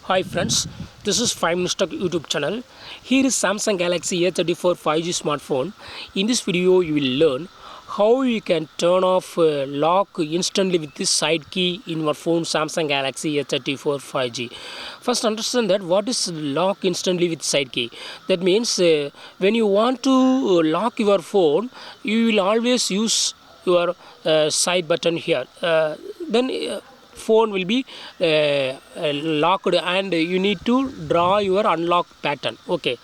Hi friends, this is 5 Minutes Tech YouTube channel. Here is Samsung Galaxy A34 5G smartphone. In this video you will learn how you can turn off lock instantly with this side key in your phone Samsung Galaxy A34 5G. First understand that what is lock instantly with side key. That means when you want to lock your phone, you will always use your side button here. Then phone will be locked and you need to draw your unlock pattern. Okay,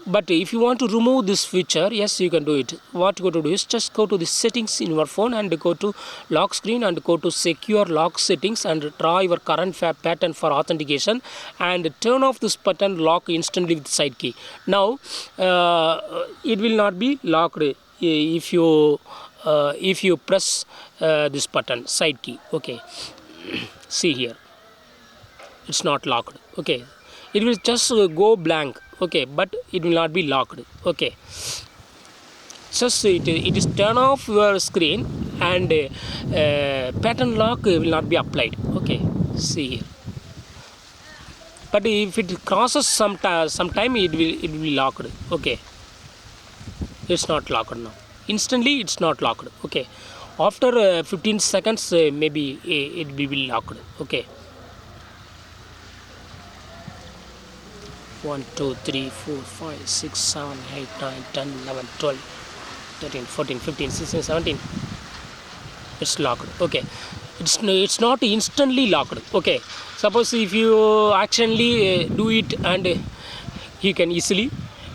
but if you want to remove this feature, yes, you can do it. What you got to do is just go to the settings in your phone and go to lock screen and go to secure lock settings and draw your current pattern for authentication and turn off this button lock instantly with side key. Now it will not be locked if you press this button side key. Okay, see here, it's not locked. Okay, it will just go blank. Okay, but it will not be locked. Okay, just it is turn off your screen and pattern lock will not be applied. Okay, see here, but if it crosses some time it will be locked. Okay, it's not locked now. Instantly it's not locked. Okay, after 15 seconds maybe it will be locked. Okay, 1 2 3 4 5 6 7 8 9 10 11 12 13 14 15 16 17, it's locked. Okay, it's not instantly locked. Okay, suppose if you accidentally do it and you can easily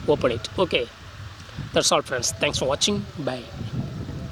open it. Okay, that's all friends, thanks for watching, bye.